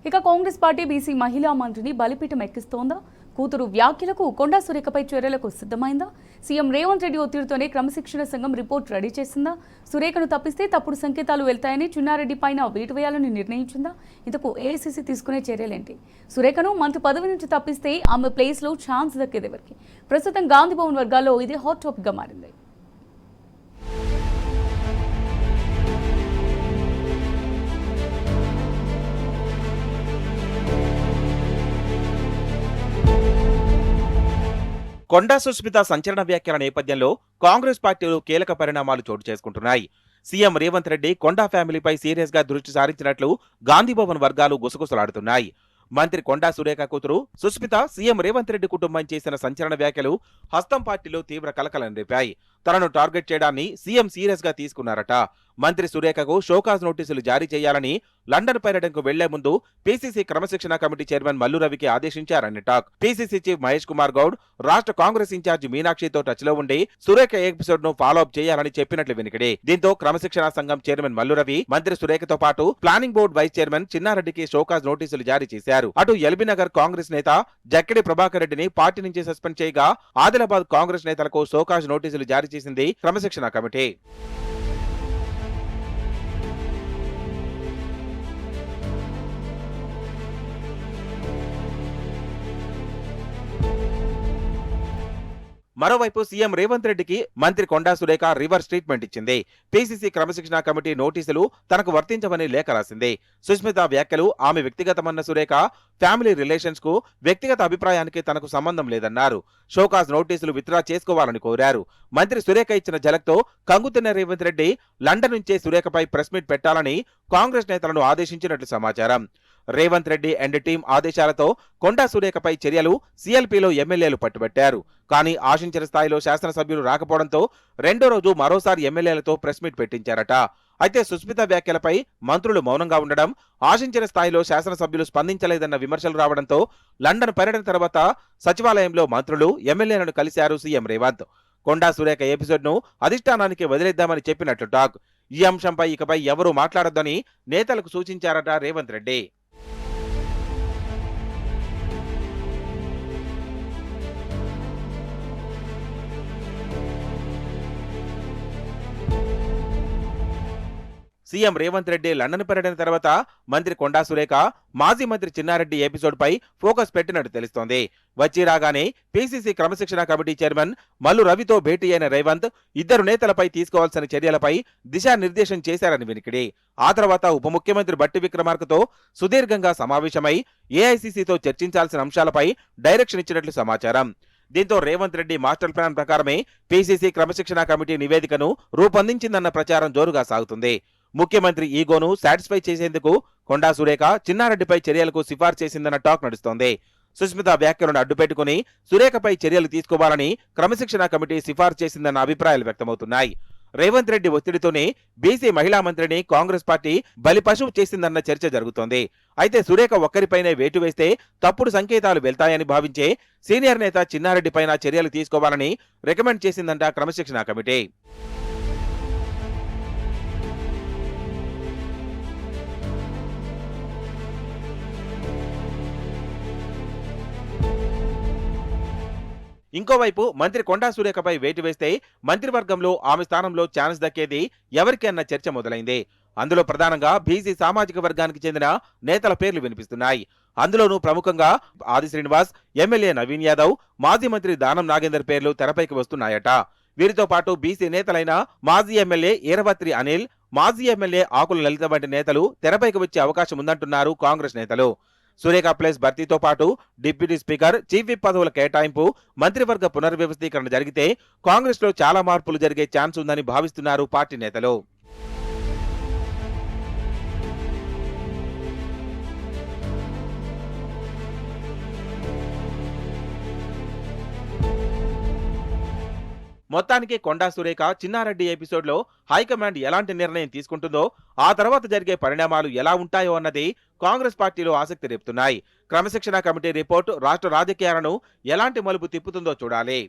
ఇక Congress party BC మహిళా మంత్రిని బలిపీఠం ఎక్కిస్తోందా? కూతురు వ్యాఖ్యలకు కొండా సురేఖపై చర్యలకు సిద్ధమైందా? సీఎం రేవంత్ రెడ్డి ఒత్తిడితోనే క్రమశిక్షణ సంఘం రిపోర్ట్ రెడీ చేసిందా? సురేఖను తప్పిస్తే తప్పుడు సంకేతాలు వెళ్తాయని చిన్నారెడ్డి పైన వేటు వేయాలని నిర్ణయించిందా? ఇంతకు ఏఐసీసీ తీసుకునే చర్యలేంటి? సురేఖను మంత్రి పదవి నుంచి తప్పిస్తే ఆమె ప్లేస్లో ఛాన్స్ దక్కేది ఎవరికి? ప్రస్తుతం గాంధీభవన్ వర్గాల్లో ఇదే హాట్ టాపిక్గా మారింది. కొండా సుస్మిత సంచలన వ్యాఖ్యల నేపథ్యంలో కాంగ్రెస్ పార్టీలో కీలక పరిణామాలు చోటు చేసుకుంటున్నాయి. సీఎం రేవంత్ రెడ్డి కొండా ఫ్యామిలీపై సీరియస్ గా దృష్టి సారించినట్లు గాంధీభవన్ వర్గాలు గుసగుసలాడుతున్నాయి. మంత్రి కొండా సురేఖ కూతురు సుస్మిత సీఎం రేవంత్ రెడ్డి కుటుంబం చేసిన సంచలన వ్యాఖ్యలు హస్తం పార్టీలో తీవ్ర కలకలం రేపాయి. తనను టార్గెట్ చేయడాన్ని సీఎం సీరియస్ గా తీసుకున్నారట. మంత్రి సురేఖకు షోకాజ్ నోటీసులు జారీ చేయాలని లండన్ పర్యటనకు వెళ్లే ముందు పీసీసీ క్రమశిక్షణ కమిటీ చైర్మన్ మల్లు రవికి ఆదేశించారని talk. PCC chief Mahesh Kumar Goud రాష్ట్ర కాంగ్రెస్ ఇన్ఛార్జి మీనాక్షితో టచ్ లో ఉండి సురేఖ ఎపిసోడ్ ను ఫాలో అప్ చేయాలని చెప్పినట్లు వినికిడి. దీంతో క్రమశిక్షణ సంఘం చైర్మన్ మల్లు రవి మంత్రి సురేఖతో పాటు ప్లానింగ్ బోర్డు వైస్ చైర్మన్ చిన్నారెడ్డికి షోకాజ్ నోటీసులు జారీ చేశారు. అటు ఎల్బీనగర్ కాంగ్రెస్ నేత జక్కిడి ప్రభాకర్ రెడ్డిని పార్టీ నుంచి సస్పెండ్ చేయగా ఆదిలాబాద్ కాంగ్రెస్ నేతలకు షోకాజ్ నోటీసులు జారీ చేసింది క్రమశిక్షణ కమిటీ. మరోవైపు సీఎం రేవంత్ రెడ్డికి మంత్రి కొండా సురేఖ రివర్స్ ట్రీట్మెంట్ ఇచ్చింది. పీసీసీ క్రమశిక్షణ కమిటీ నోటీసులు తనకు వర్తించవని లేఖ రాసింది. సుస్మిత వ్యాఖ్యలు ఆమె వ్యక్తిగతమన్న సురేఖ ఫ్యామిలీ రిలేషన్స్ కు వ్యక్తిగత అభిప్రాయానికి తనకు సంబంధం లేదన్నారు. షోకాజ్ నోటీసులు విత్డ్రా చేసుకోవాలని కోరారు. మంత్రి సురేఖ ఇచ్చిన జలక్తో కంగుతిన్న రేవంత్ రెడ్డి లండన్ నుంచే సురేఖపై ప్రెస్ మీట్ పెట్టాలని కాంగ్రెస్ నేతలను ఆదేశించినట్లు సమాచారం. రేవంత్ రెడ్డి అండ్ టీం ఆదేశాలతో కొండా సురేఖపై చర్యలు సీఎల్పీలో ఎమ్మెల్యేలు పట్టుబట్టారు. కానీ ఆశించిన స్థాయిలో శాసనసభ్యులు రాకపోవడంతో రెండో రోజు మరోసారి ఎమ్మెల్యేలతో ప్రెస్ మీట్ పెట్టించారట. అయితే సుస్మిత వ్యాఖ్యలపై మంత్రులు మౌనంగా ఉండడం, ఆశించిన స్థాయిలో శాసనసభ్యులు స్పందించలేదన్న విమర్శలు రావడంతో లండన్ పర్యటన తర్వాత సచివాలయంలో మంత్రులు ఎమ్మెల్యేలను కలిశారు సీఎం రేవంత్. కొండా సురేఖ ఎపిసోడ్ ను అధిష్టానానికి వదిలేద్దామని చెప్పినట్లు టాక్. ఈ అంశంపై ఇకపై ఎవరూ మాట్లాడొద్దని నేతలకు సూచించారట రేవంత్ రెడ్డి. సీఎం రేవంత్ రెడ్డి లండన్ పర్యటన తర్వాత మంత్రి కొండా సురేఖ మాజీ మంత్రి చిన్నారెడ్డి ఎపిసోడ్ పై ఫోకస్ పెట్టినట్టు తెలుస్తోంది. వచ్చి రాగానే పీసీసీ క్రమశిక్షణ కమిటీ చైర్మన్ మల్లు రవితో భేటీ అయిన రేవంత్ ఇద్దరు నేతలపై తీసుకోవాల్సిన చర్యలపై దిశానిర్దేశం చేశారని వినికిడి. ఆ తర్వాత ఉప ముఖ్యమంత్రి బట్టి విక్రమార్కతో సుదీర్ఘంగా సమావేశమై ఏఐసీసీతో చర్చించాల్సిన అంశాలపై డైరెక్షన్ ఇచ్చినట్లు సమాచారం. దీంతో రేవంత్ రెడ్డి మాస్టర్ ప్లాన్ ప్రకారమే పీసీసీ క్రమశిక్షణ కమిటీ నివేదికను రూపొందించిందన్న ప్రచారం జోరుగా సాగుతుంది. ముఖ్యమంత్రి ఈగోను సాటిస్ఫై చేసేందుకు కొండా సురేఖ చిన్నారెడ్డిపై చర్యలకు సిఫార్సు చేసిందన్న టాక్ నడుస్తోంది. సుస్మిత వ్యాఖ్యలను అడ్డుపెట్టుకుని సురేఖపై చర్యలు తీసుకోవాలని క్రమశిక్షణ కమిటీ సిఫార్సు చేసిందన్న అభిప్రాయాలు వ్యక్తమవుతున్నాయి. రేవంత్ రెడ్డి ఒత్తిడితోనే బీసీ మహిళా మంత్రిని కాంగ్రెస్ పార్టీ బలిపశువు చేసిందన్న చర్చ జరుగుతోంది. అయితే సురేఖ ఒక్కరిపైనే వేటు వేస్తే తప్పుడు సంకేతాలు వెళ్తాయని భావించే సీనియర్ నేత చిన్నారెడ్డిపైన చర్యలు తీసుకోవాలని రికమెండ్ చేసిందంట క్రమశిక్షణ కమిటీ. ఇంకోవైపు మంత్రి కొండా సురేఖపై వేటు వేస్తే మంత్రివర్గంలో ఆమె స్థానంలో ఛాన్స్ దక్కేది ఎవరికి అన్న చర్చ మొదలైంది. అందులో ప్రధానంగా బీసీ సామాజిక వర్గానికి చెందిన నేతల పేర్లు వినిపిస్తున్నాయి. అందులోనూ ప్రముఖంగా ఆది శ్రీనివాస్, ఎమ్మెల్యే నవీన్ యాదవ్, మాజీ మంత్రి దానం నాగేందర్ పేర్లు తెరపైకి వస్తున్నాయట. వీరితో పాటు బీసీ నేతలైన మాజీ ఎమ్మెల్యే ఈరవత్రి అనిల్, మాజీ ఎమ్మెల్యే ఆకుల లలిత వంటి నేతలు తెరపైకి వచ్చే అవకాశం ఉందంటున్నారు కాంగ్రెస్ నేతలు. సురేఖ ప్లేస్ భర్తీతో పాటు డిప్యూటీ స్పీకర్, చీఫ్ విప్ పదవుల కేటాయింపు, మంత్రివర్గ పునర్వ్యవస్థీకరణ జరిగితే కాంగ్రెస్ లో చాలా మార్పులు జరిగే ఛాన్స్ ఉందని భావిస్తున్నారు పార్టీ నేతలు. మొత్తానికి కొండా సురేఖ చిన్నారెడ్డి ఎపిసోడ్ లో హైకమాండ్ ఎలాంటి నిర్ణయం తీసుకుంటుందో, ఆ తర్వాత జరిగే పరిణామాలు ఎలా ఉంటాయో అన్నది కాంగ్రెస్ పార్టీలో ఆసక్తి రేపుతున్నాయి. క్రమశిక్షణ కమిటీ రిపోర్టు రాష్ట్ర రాజకీయాలను ఎలాంటి మలుపు తిప్పుతుందో చూడాలి.